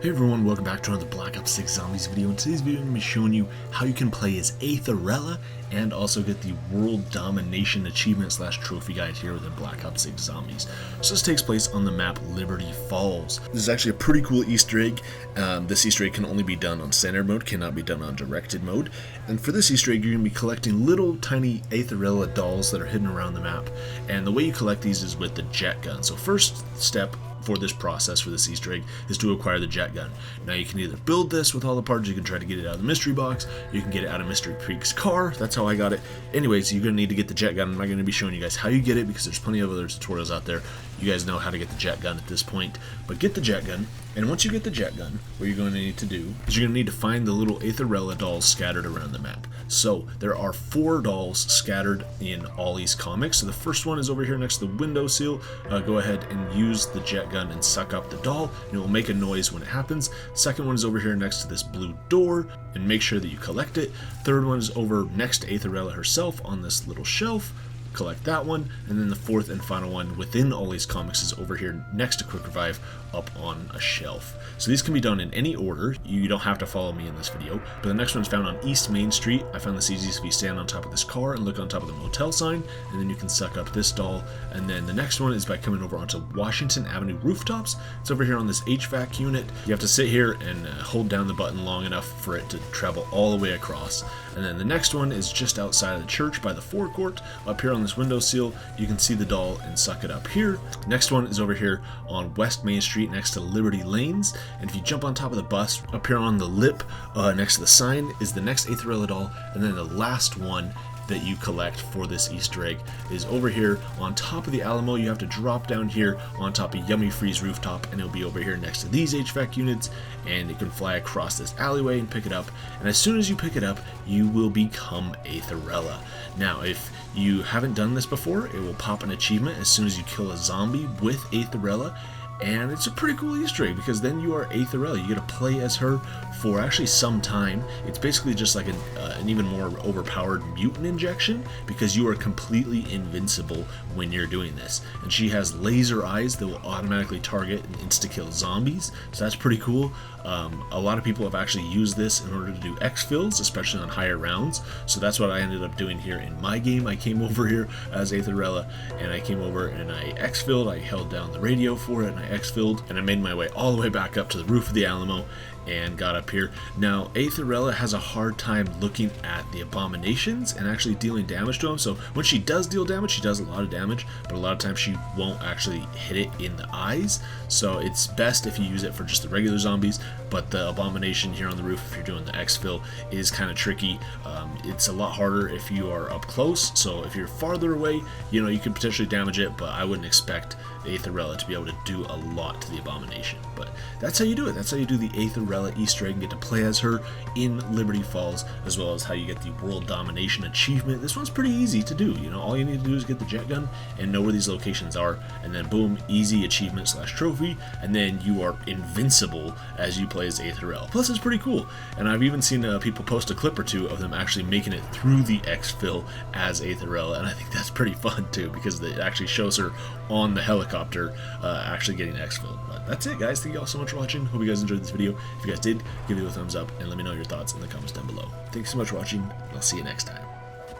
Hey everyone, welcome back to another Black Ops 6 Zombies video. In today's video I'm going to be showing you how you can play as Aetherella and also get the World Domination achievement / trophy guide here within Black Ops 6 Zombies. So this takes place on the map Liberty Falls. This is actually a pretty cool Easter egg. This Easter egg can only be done on standard mode, cannot be done on directed mode. And for this Easter egg you're going to be collecting little tiny Aetherella dolls that are hidden around the map. And the way you collect these is with the jet gun. So first step for this process, for this Easter egg, is to acquire the jet gun. Now you can either build this with all the parts, you can try to get it out of the mystery box, you can get it out of Mystery Creek's car. That's how I got it. Anyways, you're going to need to get the jet gun. I'm not going to be showing you guys how you get it because there's plenty of other tutorials out there. You guys know how to get the jet gun at this point, but get the jet gun, and once you get the jet gun, what you're going to need to do is you're going to need to find the little Aetherella dolls scattered around the map. So there are 4 dolls scattered in Ollie's comics. So the first one is over here next to the windowsill. Go ahead and use the jet gun and suck up the doll, and it will make a noise when it happens. Second one is over here next to this blue door, and make sure that you collect it. Third one is over next to Aetherella herself on this little shelf. Collect that one, and then the fourth and final one within Ollie's comics is over here next to Quick Revive up on a shelf. So these can be done in any order. You don't have to follow me in this video, but the next one's found on East Main Street. I found this easiest if you stand on top of this car and look on top of the motel sign, and then you can suck up this doll. And then the next one is by coming over onto Washington Avenue rooftops. It's over here on this HVAC unit. You have to sit here and hold down the button long enough for it to travel all the way across. And then the next one is just outside of the church by the forecourt. Up here on this windowsill, you can see the doll and suck it up here. Next one is over here on West Main Street next to Liberty Lanes. And if you jump on top of the bus, up here on the lip next to the sign is the next Aetherella doll. And then the last one that you collect for this Easter egg is over here on top of the Alamo. You have to drop down here on top of Yummy Freeze rooftop, and it'll be over here next to these HVAC units, and it can fly across this alleyway and pick it up. And as soon as you pick it up, you will become Aetherella. Now, if you haven't done this before, it will pop an achievement as soon as you kill a zombie with Aetherella. And it's a pretty cool Easter egg because then you are Aetherella. You get to play as her for actually some time. It's basically just like an even more overpowered mutant injection because you are completely invincible when you're doing this. And she has laser eyes that will automatically target and insta-kill zombies, so that's pretty cool. A lot of people have actually used this in order to do exfils, especially on higher rounds, so that's what I ended up doing here in my game. I came over here as Aetherella, and I came over and I exfilled. I held down the radio for it, and I exfilled, and I made my way all the way back up to the roof of the Alamo and got up here. Now, Aetherella has a hard time looking at the abominations and actually dealing damage to them. So when she does deal damage, she does a lot of damage, but a lot of times she won't actually hit it in the eyes. So it's best if you use it for just the regular zombies, but the abomination here on the roof, if you're doing the exfil, is kind of tricky. It's a lot harder if you are up close. So if you're farther away, you know, you could potentially damage it, but I wouldn't expect Aetherella to be able to do a lot to the abomination. But that's how you do it. That's how you do the Aetherella Easter egg and get to play as her in Liberty Falls, as well as how you get the World Domination achievement. This one's pretty easy to do. You know, all you need to do is get the jet gun and know where these locations are, and then boom, easy achievement / trophy, and then you are invincible as you play as Aetherella. Plus, it's pretty cool, and I've even seen people post a clip or two of them actually making it through the exfil as Aetherella, and I think that's pretty fun too because it actually shows her on the helicopter actually getting exfilled. But that's it, guys. Thank you all so much for watching. Hope you guys enjoyed this video. If you guys did, give it a thumbs up and let me know your thoughts in the comments down below. Thanks so much for watching, and I'll see you next time.